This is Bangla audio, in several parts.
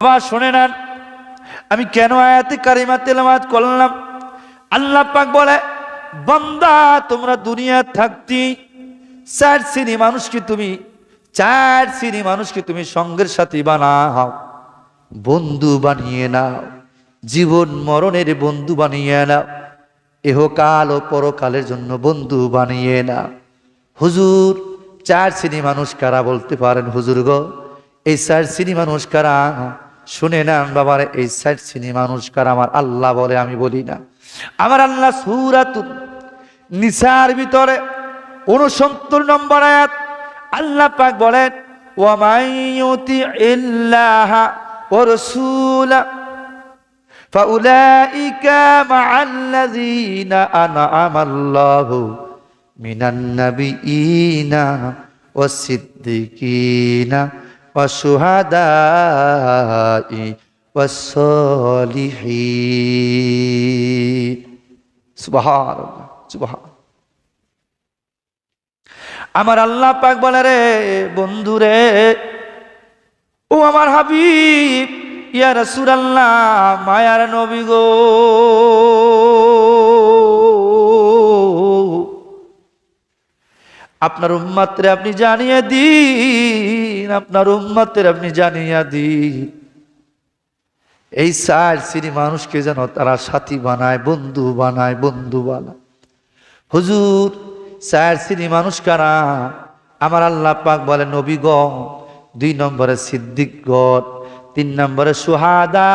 বাবা শুনে নেন, আমি কেন আয়াতে কারিমা তেলাওয়াত করলাম। আল্লাহ পাক বলে, বান্দা তোমরা দুনিয়া থাকতে চার শ্রেণী মানুষকে তুমি সঙ্গের সাথী বানাও, বন্ধু বানিয়ে নাও, জীবন মরণের বন্ধু বানিয়ে নাও, ইহকাল ও পরকালের জন্য বন্ধু বানিয়ে নাও। হুজুর, চার শ্রেণী মানুষ কারা বলতে পারেন হুজুর গো? এই চার শ্রেণী মানুষ কারা? শুনে নেন বাবার, এই চার শ্রেণী মানুষ কারা আমার আল্লাহ বলে, আমি বলি না। আমার আল্লাহ সূরাতুন নিসার ভিতরে 69 নম্বর আয়াত আল্লাহ পাক বলেন, ওয়া মাইয়ুতি ইল্লাহা ওয়া রাসূলা ফাউলাইকা মা'আল্লাযীনা আন'আমাল্লাহু মিনান নাবিয়্যিনা ওয়াস সিদ্দিকিনা ওয়াশ শুহাদাই ওয়াস সালিহিন। সুবহানাল্লাহ, সুবহান। আমার আল্লাহ পাক বলে, রে বন্ধু রে, ও আমার হাবিব, ইয়া রাসূলুল্লাহ, মায়ার নবী গো, আপনার উম্মতরে আপনি জানিয়ে দিন, আপনার উম্মতরে আপনি জানিয়ে দিন, এই চার শ্রেণী মানুষকে যেন তারা সাথী বানায়, বন্ধু বানায়, বন্ধু বানায়। হুজুর, চার শ্রেণী মানুষ কারা? আমার আল্লাহ পাক বলে, নবীগণ, 2 নম্বরে সিদ্দিকগণ, 3 নম্বরে শুহাদা,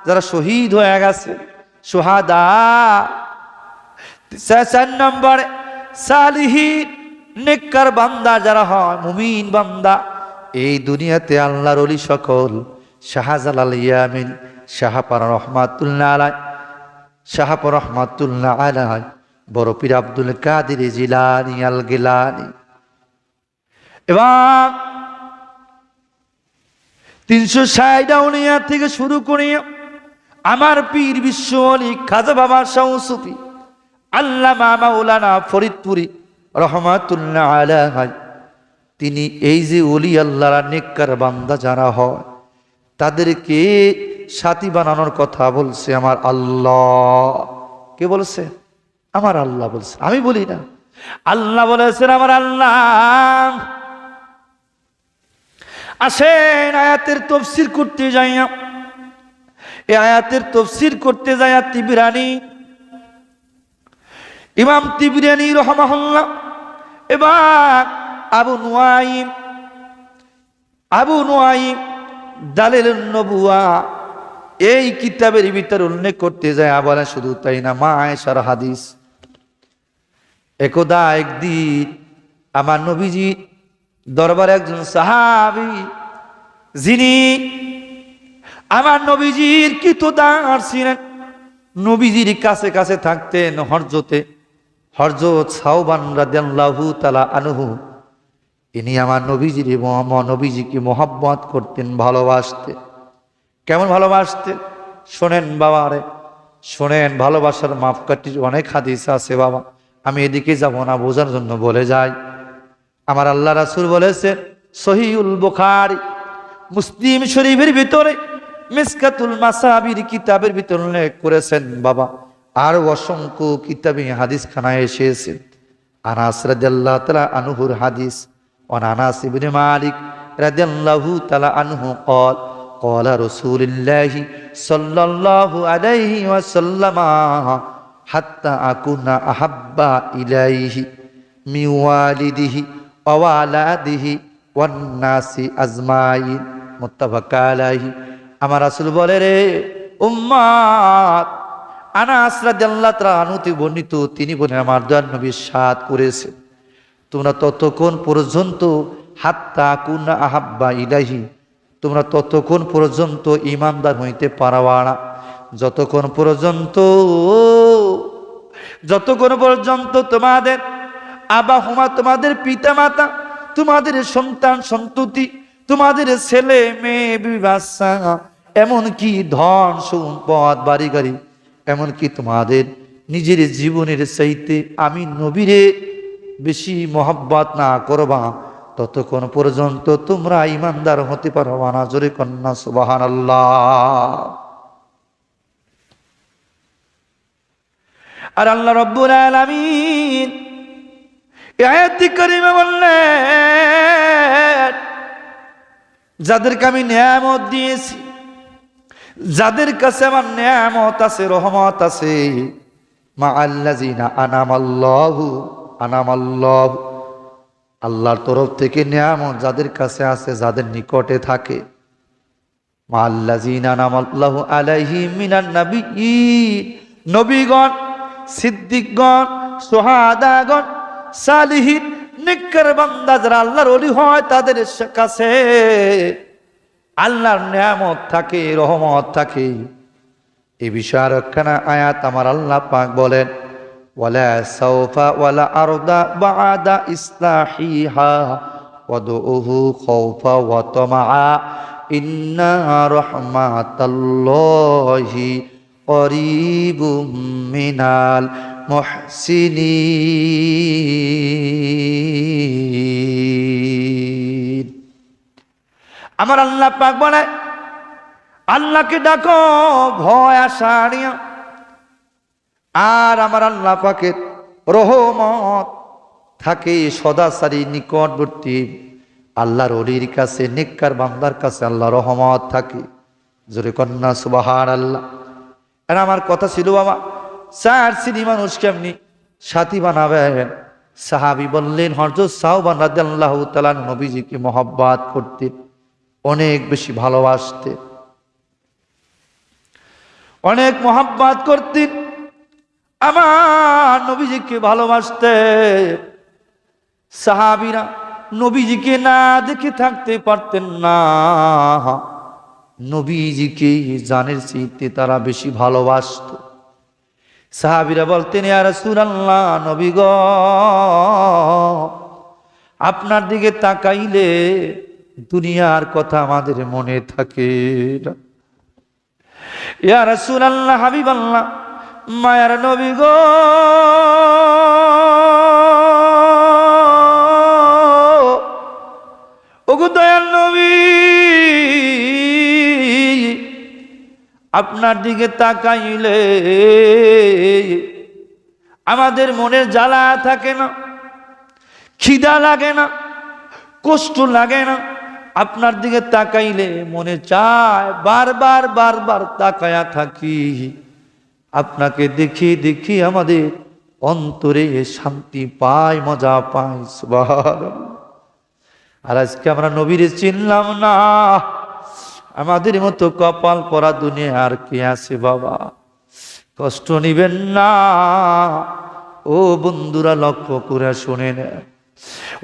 যারা শহীদ হয়ে গেছে, শুহাদা, 4 নম্বরে সালিহিন, নেককার বান্দা যারা হয়, মুমিন বান্দা। এই দুনিয়াতে আল্লাহর ওলি সকল, শাহজালাল ইয়ামিন, শাহপার রহমাতুল্লাহ আলাইহি, শাহপার রহমাতুল্লাহ আলাইহি, বড় পীর আব্দুল কাদের জিলানী আল গিলানী, এবং 360 আউলিয়া থেকে শুরু করে আমার পীর বিশ্ব ওলি খাজা বাবা শাহ সুফি আল্লামা মাওলানা ফরিদপুরি রহমাতুল্লাহ আলাইহি, তিনি এই যে ওলি আল্লাহর নেককার বান্দা যারা হয়, তাদেরকে সাথী বানানোর কথা বলছে আমার আল্লাহ। কে বলছে? আমার আল্লাহ বলছে, আমি বলি না। আল্লাহ বলেছেন, আমার আল্লাহ। আসেন আয়াতের তাফসীর করতে যাইয়া, এই আয়াতের তাফসীর করতে যাইয়া তিবরানি, ইমাম তিবরানি রাহিমাহুল্লাহ এবং আবু নুআইম দালাইলুন নবুওয়া এই কিতাবের ভিতর উল্লেখ করতে যায়। বলে শুধু তাই না, মা আয়েশার হাদিস। একদা একদিন আমার নবীজি দরবারে একজন সাহাবী, যিনি আমার নবীজির কিতদার ছিলেন, নবীজির কাছে কাছে থাকতেন হযরত সাওবান রাদিয়াল্লাহু তাআলা আনহু। ইনি আমার নবীজিকে মহব্বত করতেন, ভালোবাসতেন। কেমন ভালোবাসতেন শোনেন বাবারে, শোনেন। ভালোবাসার মাপকাঠির অনেক হাদিস আছে বাবা, আমি এদিকে যাব না, বোঝার জন্য বলে যাই। আমার আল্লাহ রাসূল বলেছেন, সহিহুল বুখারী, মুসলিম শরীফের ভিতরে, মিসকাতুল মাসাবির কিতাবের ভিতরে উল্লেখ করেছেন বাবা। আর অসংখ্য কিতাবে হাদিস খানায় এসেছে। আনাস রাদিয়াল্লাহু তাআলা আনহুর হাদিস, আনাস ইবনে মালিক রাদিয়াল্লাহু তাআলা আনহু قال قال رسول الله صلى الله عليه وسلم حتى أكون أحب إليه من والده وولده والناس أجمعين মুত্তাফাক আলাইহি। আমার রাসূল বলে, রে উম্মত, আনাস রাদিয়াল্লাহু তাআলা আনহু বর্ণিত, তিনি বলেন, আমার দয়ার নবী ইরশাদ করেছে, তোমরা ততক্ষণ পর্যন্ত হাত্তা কুনা আহাব্বা ইলাইহি, তোমরা ততক্ষণ পর্যন্ত ঈমানদার হইতে পারবা না, যতক্ষণ পর্যন্ত তোমাদের আবা হুমা, তোমাদের পিতা মাতা, তোমাদের সন্তান সন্ততি, তোমাদের ছেলে মেয়ে, বিবাসা, এমনকি ধন সম্পদ, বাড়ি গাড়ি, এমনকি তোমাদের নিজের জীবনের চাইতে আমি নবীরে বেশি মহব্বত না করবা, ততক্ষণ পর্যন্ত তোমরা ঈমানদার হতে পারবা না। জোরে কন্যা সুবহানাল্লাহ। আর আল্লাহ রাব্বুল আলামিন এই আয়াতে কারিমা বললেন, যাদেরকে আমি নিয়ামত দিয়েছি, যাদের কাছে আমার নিয়ামত আছে, রহমত আছে, মা আল্লাযিনা আনামাল্লাহু আল্লাহর তরফ থেকে নিয়ামত যাদের কাছে আছে, যাদের নিকটে থাকে, মা আল্লাযিনা আনামাল্লাহু আলাইহিম মিনান নাবিয়্যিন, নবীগণ, সিদ্দিকগণ, সুহাদাগণ, সালিহিন, নেককার বান্দা যারা আল্লাহর ওলি হয়, তাদের কাছে আল্লাহর নিয়ামত থাকে, রহমত থাকে। এই বিষয়ে একখানা আয়াত আমার আল্লাহ পাক বলেন, ওয়ালা সাওফা ওয়ালা আরদা বা'দা ইসলাহিহা ওয়াদউহু খাওফা ওয়া তামআ ইন্না রাহমাতাল্লাহি করিবুম মিনাল মুহসিনিন। আমার আল্লাহ পাক বলে, আল্লাহকে ডাকো ভয় আশা নিয়ে, আর আমার আল্লাহ পাকের রহমত থাকে সদাচারী নিকটবর্তী আল্লাহর ওলির কাছে, নেককার বান্দার কাছে আল্লাহ রহমত থাকে। জোরে কন্যা সুবহানাল্লাহ। আর আমার কথা ছিল, বাবা 4 শ্রেণী মানুষ কেমনি সাথী বানাবেন? সাহাবী বললেন, হযরত সাওবান রাদিয়াল্লাহু তাআলা নবীজিকে মহব্বত করতেন, অনেক বেশি ভালোবাসতেন, অনেক মহব্বত করতেন, আমার নবীজিকে ভালোবাসতেন। সাহাবীরা নবীজিকে না দেখে থাকতে পারতেন না, নবীজিকে জানের চাইতে তারা বেশি ভালোবাসত। সাহাবীরা বলতেন, ইয়া রাসূলুল্লাহ, নবী গো, আপনার দিকে তাকাইলে দুনিয়ার কথা আমাদের মনে থাকে না। ইয়া রাসূলুল্লাহ, হাবিবাল্লাহ, মায়ার নবী গো, ওগো দয়াল নবী, আপনার দিকে তাকাইলে আমাদের মনের জ্বালা থাকে না, খিদা লাগে না, কষ্ট লাগে না। আপনার দিকে তাকাইলে মনে চায়, বারবার বারবার তাকায়া থাকি। আপনাকে দেখি দেখি আমাদের অন্তরে শান্তি পায়, মজা পায়। সুবহানাল্লাহ। আর আজকে আমরা নবীরে চিনলাম না, আমাদের মতো কপাল পরা দুনিয়া আর কি আছে বাবা? কষ্ট নিবেন না ও বন্ধুরা, লক্ষ্য করে শুনেন।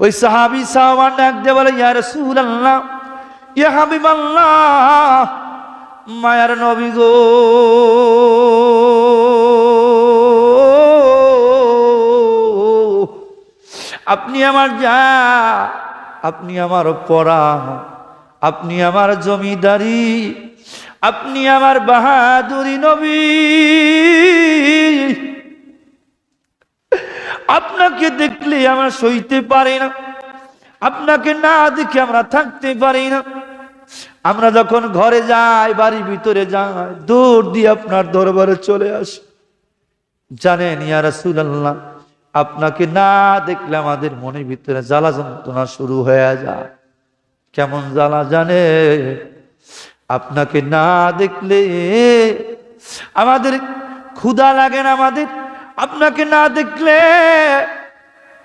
ওই সাহাবী সাওবান ডাক দিয়ে বলে, ইয়া রাসূলুল্লাহ, ইয়া হাবিবাল্লাহ, মায়ার নবী গো, আপনি আমার যা, আপনি আমার পরা, আপনি আমার জমিদারি, আপনি আমার বাহাদুরি নবী। আপনাকে দেখলে আমরা সইতে পারি না, আপনাকে না দেখে আমরা থাকতে পারি না। আমরা যখন ঘরে যাই, বাড়ির ভিতরে যাই, দৌড় দিয়ে আপনার দরবারে চলে আসি। জানেন ইয়া রাসূলুল্লাহ, আপনাকে না দেখলে আমাদের মনের ভিতরে জ্বালা যন্ত্রণা শুরু হয়ে যায়। কেমন জ্বালা জানে? আপনাকে না দেখলে আমাদের ক্ষুধা লাগে না, আমাদের আপনাকে না দেখলে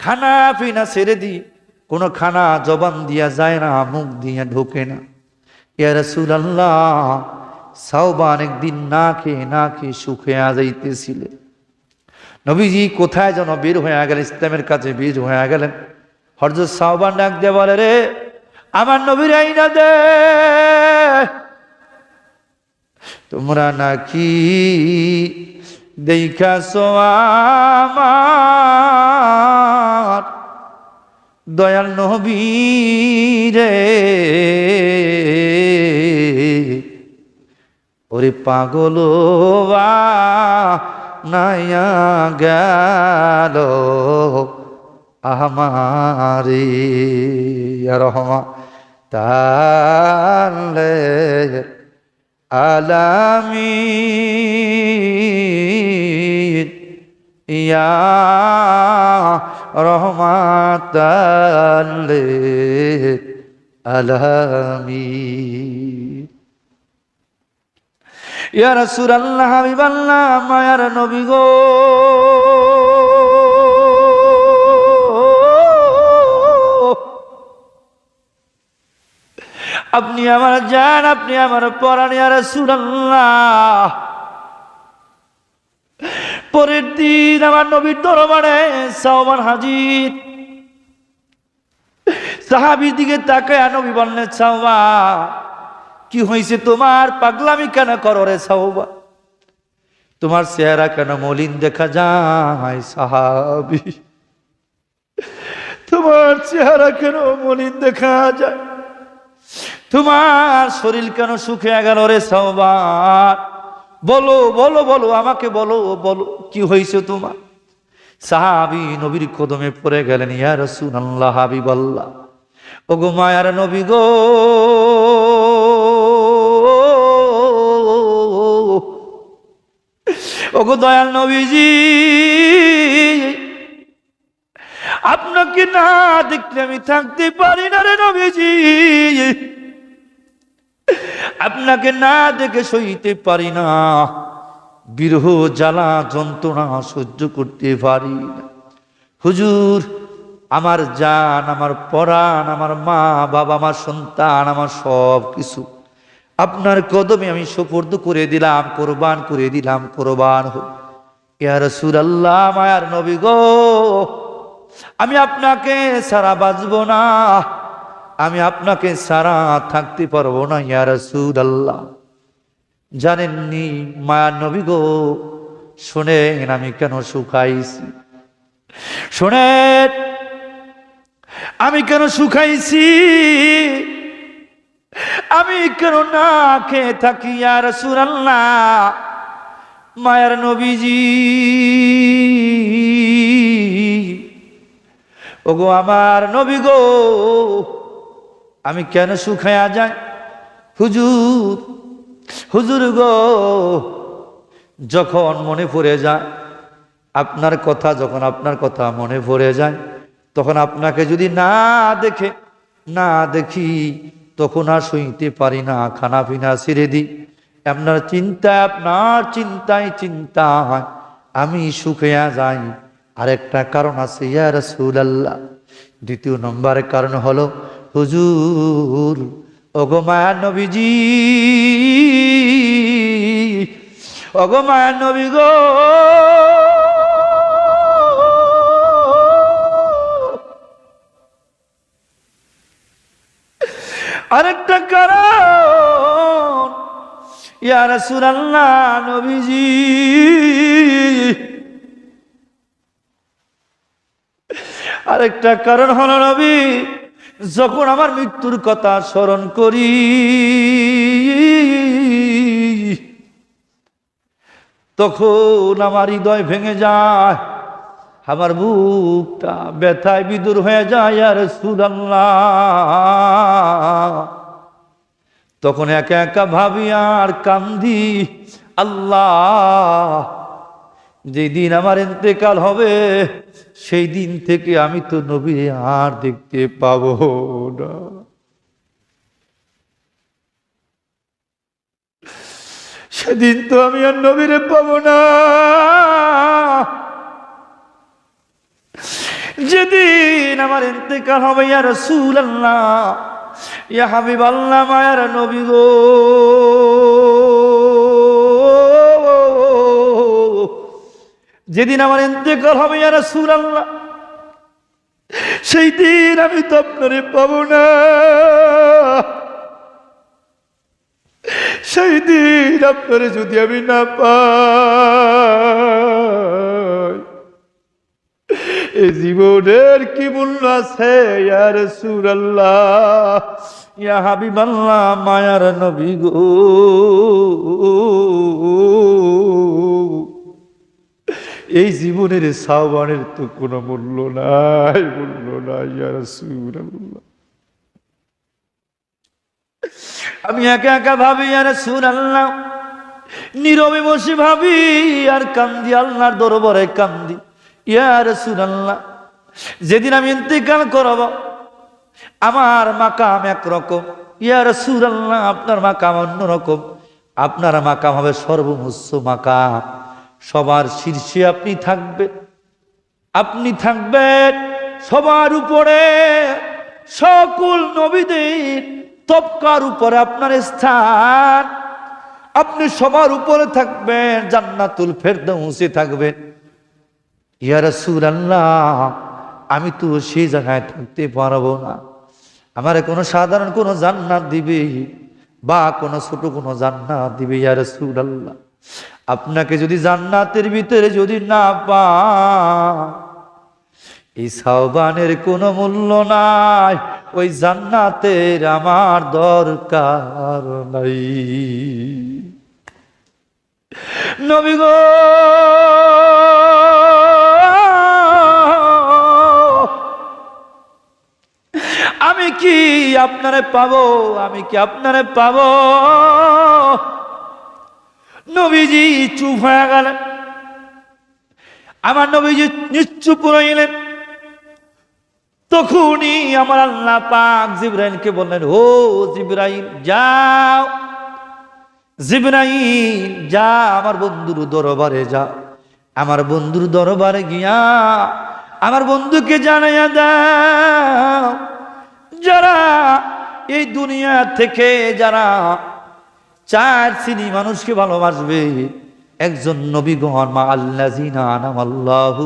খানা পিনা ছেড়ে দিই, কোনো খানা জবান দিয়া যায় না, মুখ দিয়া ঢোকে না। ইয়া রাসূলুল্লাহ, সাওবান একদিন না খেয়ে শুকিয়ে যাইতেছিলেন। নবীজি কোথায় যেন বের হয়ে গেলেন, ইসলামের কাছে বের হয়ে গেলেন। হযরত সাওবান ডাক দিয়ে বলে, রে আমার নবীর আইনা দে, তোমরা নাকি দেখাছো আমার দয়াল নবী রে, ওরে পাগল নাইয়া গেল আমারে ইয়া রহমাতাল লিল আলামিন ইয়া রহমাতাল লিল আলামিন। ইয়া রাসূলুল্লাহ হাবিবাল্লাহ মায়ার নবী গো, আপনি আমার জান, আপনি আমার পরাণ ইয়া রাসূলুল্লাহ। পরের দিন আমার নবীর দরবারে সাওবান হাজির। সাহাবীর দিকে তাকায় নবী বললেন, সাওবান কি হয়েছে তোমার? পাগলামি কেন করো রে সাওবান? তোমার চেহারা কেন মলিন দেখা যায়? সাহাবী, তোমার চেহারা কেন মলিন দেখা যায়? তোমার শরীর কেন শুকিয়ে গেল রে সাওবান? বলো বলো বলো, আমাকে বলো বলো, কি হয়েছে তোমার? সাহাবী নবীর কদমে পড়ে গেলেন, ইয়া রাসূলুল্লাহ হাবিবাল্লাহ, ওগো মায়ার নবী গো, ওগো দয়াল নবীজি, আপনাকে না দেখলে আমি থাকতে পারি না রে নবীজি, আপনাকে না দেখে সইতে পারি না, বিরহ জ্বালা যন্ত্রণা সহ্য করতে পারি না। হুজুর, আমার জান, আমার পরাণ, আমার মা বাবা, আমার সন্তান, আমার সব কিছু আপনার কদমে আমি সুপর্দ করে দিলাম, কোরবান করে দিলাম, কোরবান হোক। ইয়া রাসূলুল্লাহ মায়ার নবী গো, আমি আপনাকে ছাড়া বাঁচব না, আমি আপনাকে ছাড়া থাকতে পারবো না ইয়া রাসূলুল্লাহ। জানেননি মায়ার নবী গো, শোনেন আমি কেন শুকাইছি, শোনেন আমি কেন শুকাইছি, আমি কেন না খেয়ে থাকি ইয়া রাসূলুল্লাহ। মায়ার নবীজি, ওগো আমার নবী গো, আমি কেন শুকায়া যাই? হুজুর, হুজুর গো, যখন মনে পড়ে যায় আপনার কথা, যখন আপনার কথা মনে পড়ে যায়, তখন আপনাকে যদি না দেখে না দেখি, তখন আর সইতে পারি না, খানা পিনা ছেড়ে দিই। আপনার চিন্তায়, আপনার চিন্তায় চিন্তায় আমি শুকিয়ে যাই। আরেকটা কারণ আছে ইয়া রাসূলুল্লাহ, দ্বিতীয় নম্বরের কারণ হলো হুজুর, ওগো মায়ার নবীজি, ওগো মায়ার নবী গো, আরেকটা কারণ ইয়া রাসূলুল্লাহ নবীজি, আরেকটা কারণ হলো নবী, যখন আমার মৃত্যুর কথা স্মরণ করি, তখন আমার হৃদয় ভেঙে যায়, আমার বুকটা ব্যথায় বিদুর হয়ে যায় ইয়া রাসূলুল্লাহ। তখন একা একা ভাবি আর কান্দি, আল্লাহ, যেদিন আমার ইন্তেকাল হবে সেই দিন থেকে আমি তো নবী আর দেখতে পাবো না। সেদিন তো আমি আর নবীরে পাবো না। যেদিন আমার ইন্তেকাল হবে ইয়া রাসূলুল্লাহ, ইয়া হাবিবাল্লাহ মায়ার নবী গো, যেদিন আমার ইন্তেকাল হবে ইয়া রাসূলুল্লাহ, সেই দিন আমি তো আপনারে পাবো না। সেই দিন আপনারে যদি আমি না পাই, এই জীবনের কি মূল্য আছে ইয়া রাসূলুল্লাহ, ইয়া হাবিবাল্লাহ মায়ার নবী গো। এই জীবনের সাওবানের তো কোনো মূল্য নাই, মূল্য নাই ইয়া রাসূলুল্লাহ। আমি একা একা ভাবি ইয়া রাসূলুল্লাহ, নীরবে বসে ভাবি আর কান্দি, আল্লাহর দরবারে কান্দি ইয়া রাসূলুল্লাহ। যেদিন আমি ইন্তেকাল করব আমার মাকাম একরকম ইয়া রাসূলুল্লাহ, আপনার মাকাম অন্যরকম। আপনার মাকাম হবে সর্বোচ্চ মাকাম, সবার শীর্ষে আপনি থাকবেন, আপনি থাকবেন সবার উপরে, সকল নবীদের তবকার উপরে আপনার স্থান, আপনি সবার উপরে থাকবেন, জান্নাতুল ফেরদাউসে থাকবেন ইয়া রাসূলুল্লাহ। আমি তো সেই জায়গায় থাকতে পারবো না, আমার কোনো সাধারণ কোনো জান্নাত দিবে বা কোনো ছোট কোনো জান্নাত দিবে ইয়া রাসূলুল্লাহ। আপনাকে যদি জান্নাতের ভিতরে যদি না পাই, এই সাওবানের কোনো মূল্য নাই, ওই জান্নাতের আমার দরকার নাই। নবী গো আমি কি আপনারে পাবো, আমি কি আপনারে পাবো? নবীজি চুপ হয়ে গেলেন, আমার নবীজি নিশ্চুপ রইলেন। তখনই আমার আল্লাহ পাক জিবরাইলকে বললেন, ও জিবরাইল যাও, জিবরাইল যা আমার বন্ধুর দরবারে যা, আমার বন্ধুর দরবারে গিয়া আমার বন্ধুকে জানাইয়া দাও, যারা এই দুনিয়া থেকে যারা 4 শ্রেণী মানুষকে ভালোবাসবে, একজন নবীগণ মা আল্লাযিনা আনামাল্লাহু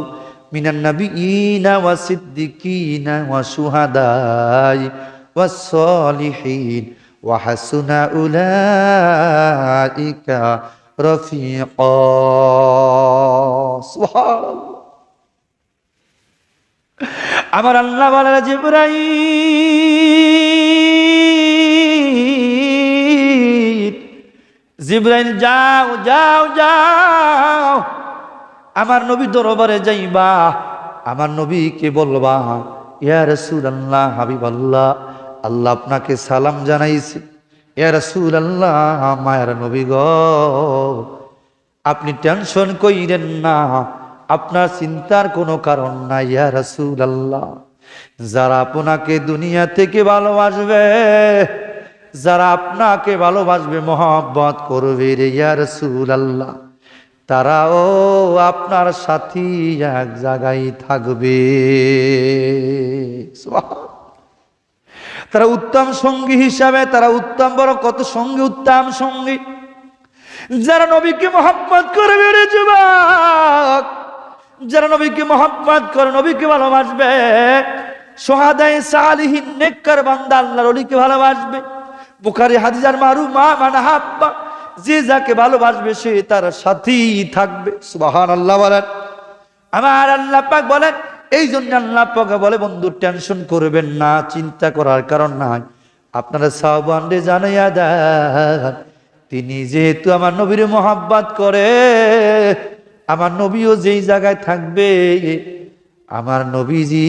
মিনান নাবিয়িনা ওয়াস সিদ্দিকিনা ওয়া শুহাদাই ওয়াস সালিহিন ওয়া হাসুনা উলাইকা রাফিকা। সুবহানাল্লাহ। আমার আল্লাহ বলেন, জিবরাইল জিবরাইল যাও যাও যাও, আমার নবী দরবারে যাইবা, আমার নবীকে বলবা, ইয়া রাসূলুল্লাহ হাবিবাল্লাহ, আল্লাহ আপনাকে সালাম জানাইছে। ইয়া রাসূলুল্লাহ মায়ের নবী গো, আপনি টেনশন কইরেন না, আপনার চিন্তার কোনো কারণ নাই ইয়া রাসূলুল্লাহ। যারা আপনাকে দুনিয়া থেকে ভালোবাসবে, যারা আপনাকে ভালোবাসবে, মহব্বত করবে রে ইয়া রাসূলুল্লাহ, তারাও আপনার সাথী এক জায়গায় থাকবে। তারা উত্তম সঙ্গী হিসাবে, তারা উত্তম বড় কত সঙ্গী, উত্তম সঙ্গী যারা নবীকে মহব্বত করবে রে যুবক, যারা নবীকে মহব্বত করে, নবীকে ভালোবাসবে, সোহাদায়ে সালিহিন নেককার বান্দা আল্লাহর ওলিকে ভালোবাসবে। বুখারী হাদিসের মারু মা মানা হাব্বা, যে যাকে ভালোবাসবে সে তার সাথী থাকবে। সুবহানাল্লাহ বলেন। আমার আল্লাহ পাক বলেন, এই জন্য আল্লাহ পাক বলে, বন্ধু টেনশন করবেন না, চিন্তা করার কারণ নাই। আপনারা সাওবানরে জানাইয়া দেন, তিনি যেহেতু আমার নবীর মহব্বত করে, আমার নবীও যেই জায়গায় থাকবে, আমার নবীজি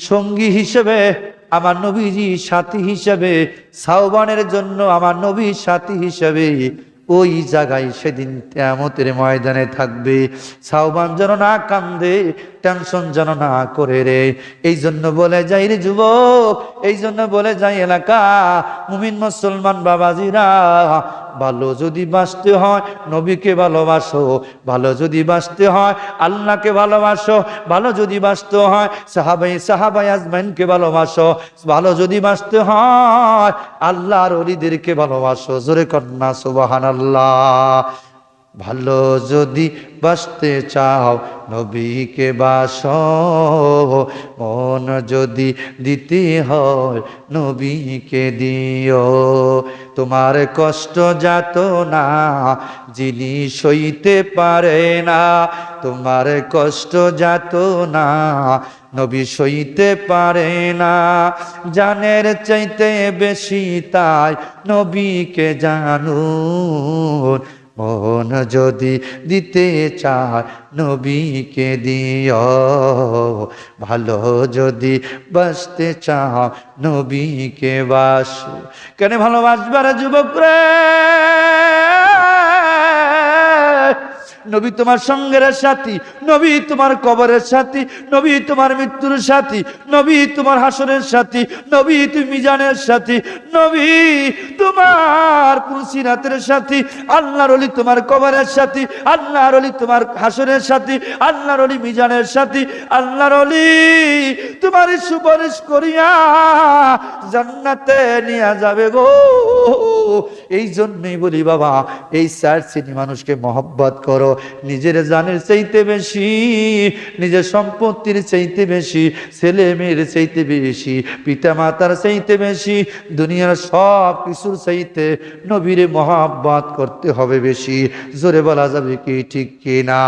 সঙ্গী হিসেবে, আমার নবীজি সাথী হিসেবে, সাওবানের জন্য আমার নবী সাথী হিসেবে ওই জায়গায় সেদিন কিয়ামতের ময়দানে থাকবে। সাওবান যেন না কান্দে, টেনশন যেন না করে রে। এই জন্য বলে যাই রে যুবক, এই জন্য বলে যাই এলাকা মুমিন মুসলমান বাবাজিরা, ভালো যদি বাঁচতে হয় নবীকে ভালোবাসো, ভালো যদি বাঁচতে হয় আল্লাহকে ভালোবাসো, ভালো যদি বাঁচতে হয় সাহাবায়ে আজমাইনকে ভালোবাসো, ভালো যদি বাঁচতে হয় আল্লাহর ওলিদেরকে ভালোবাসো। জোরে কন্যা সুবহানাল্লাহ। ভালো যদি বাঁচতে চাও নবীকে বাসো, মন যদি দিতে হয় নবীকে দিও। তোমার কষ্ট যাতনা যিনি সইতে পারে না, তোমার কষ্ট যাতনা নবী সইতে পারে না। জানের চাইতে বেশি তাই নবীকে জানুন, মন যদি দিতে চায় নবীকে দিও, ভালো যদি বাসতে চাও নবীকে বাসো। কেন ভালোবাসবার যুবক রে? নবী তোমার সঙ্গের সাথী, নবী তোমার কবরের সাথী, নবী তোমার মৃত্যুর সাথী, নবী তোমার হাসরের সাথী, নবী তুমি মিজানের সাথী, নবী তোমার পুলসিরাতের সাথী, আল্লাহর ওলি তোমার কবরের সাথী, আল্লাহর ওলি তোমার হাসরের সাথী, আল্লাহর ওলি মিজানের সাথী, আল্লাহর ওলি তোমার সুপারিশ করিয়া জান্নাতে নিয়ে যাবে গো। এই জন্যই বলি বাবা, এই 4 শ্রেণী মানুষকে মহব্বত করো, নিজের জানের চাইতে বেশি, নিজের সম্পত্তির চাইতে বেশি, ছেলে মেয়ের চাইতে বেশি, পিতা মাতার চাইতে বেশি, দুনিয়ার সব কিছুর চাইতে নবীরে মহব্বত করতে হবে বেশি। জোরে বলা যাবে কি ঠিক কিনা?